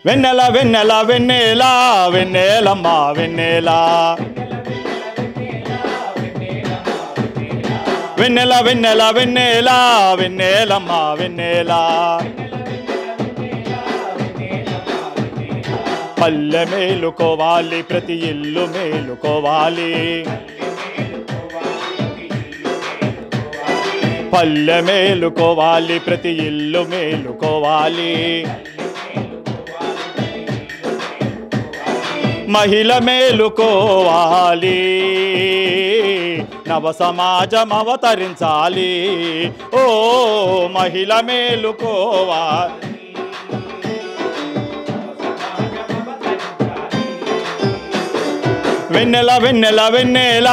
వెన్నెల వెన్నెల వెన్నెల వెన్నెలమ్మ వెన్నెల వెన్నెల వెన్నెల వెన్నెల వెన్నెలమ్మ వెన్నెల పల్లె మేలుకోవాలి ప్రతి ఇల్లు మేలుకోవాలి పల్లె మేలుకోవాలి ప్రతి ఇల్లు మేలుకోవాలి మహిళ మేలుకోవాలి నవ సమాజం అవతరించాలి ఓ మహిళ మేలుకోవాలి వెన్నెల వెన్నెల వెన్నెల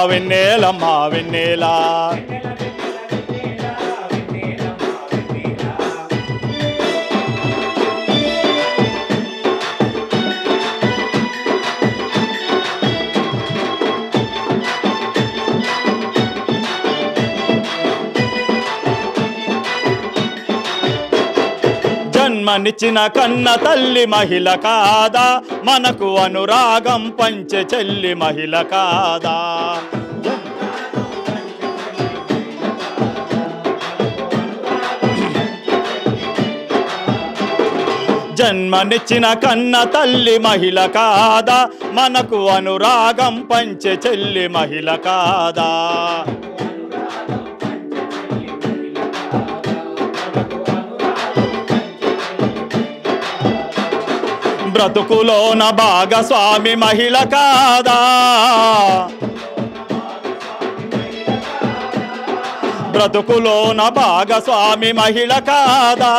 వెన్నెలమ్మ వెన్నెల జన్మనిచ్చిన కన్న తల్లి మహిళ కాదా మనకు అనురాగం పంచె చెల్లి మహిళ కాదా జన్మనిచ్చిన కన్న తల్లి మహిళ కాదా మనకు అనురాగం పంచె చెల్లి మహిళ కాదా బ్రతుకులోన భాగస్వామి మహిళ కాదా బ్రతుకులోన భాగస్వామి మహిళ కాదా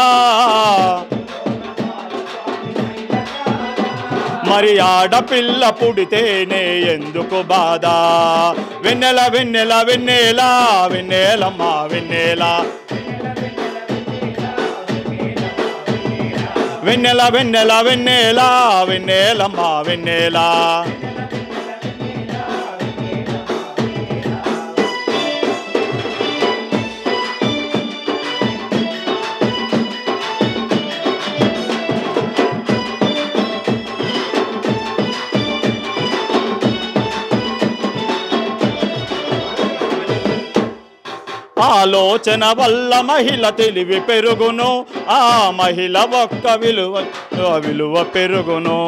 మరి ఆడపిల్ల పుడితేనే ఎందుకు బాధ వెన్నెల వెన్నెల వెన్నెల వెన్నెలమ్మ వెన్నెల వెన్నెల వెన్నెల వెన్నెల వెన్నెలమ్మ వెన్నెల ఆలోచన వల్ల మహిళ తెలివి పెరుగును ఆ మహిళ ఒక్క విలువ పెరుగును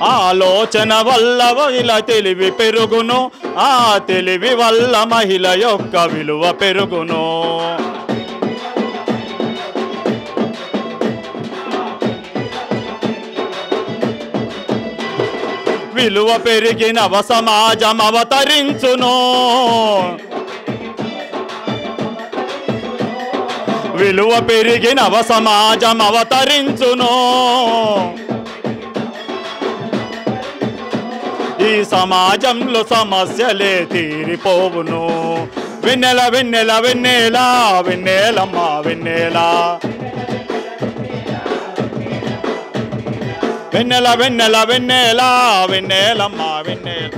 ఆలోచన వల్ల మహిళ తెలివి పెరుగును ఆ తెలివి వల్ల మహిళ యొక్క విలువ పెరుగును విలువ పెరిగిన సమాజం అవతరించును విలువ పెరిగిన సమాజం అవతరించును ఈ సమాజంలో సమస్యలే తీరిపోవును వెన్నెల వెన్నెల వెన్నెల వెన్నెలమ్మ వెన్నెల వెన్నెల వెన్నెల వెన్నెల వెన్నెలమ్మ వెన్నెల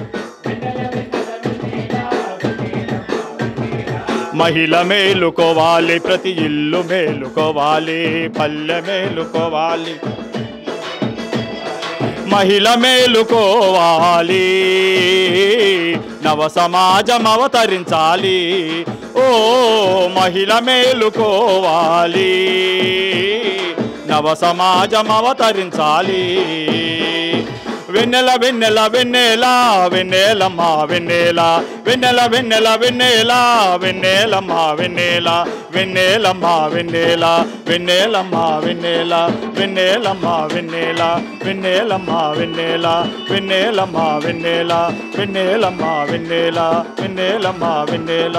మహిళ మేలుకోవాలి ప్రతి ఇల్లు మేలుకోవాలి పల్లె మేలుకోవాలి మహిళ మేలుకోవాలి నవ సమాజం అవతరించాలి ఓ మహిళ మేలుకోవాలి నవ సమాజం అవతరించాలి వెన్నెల వెన్నెల వెన్నెల వెన్నెలమ్మ వెన్నెల వెన్నెల వెన్నెల వెన్నెల వెన్నెలమ్మ వెన్నెల వెన్నెలమ్మ వెన్నెల వెన్నెలమ్మ వెన్నెల వెన్నెలమ్మ వెన్నెల వెన్నెలమ్మ వెన్నెల వెన్నెలమ్మ వెన్నెల వెన్నెలమ్మ వెన్నెల వెన్నెలమ్మ వెన్నెల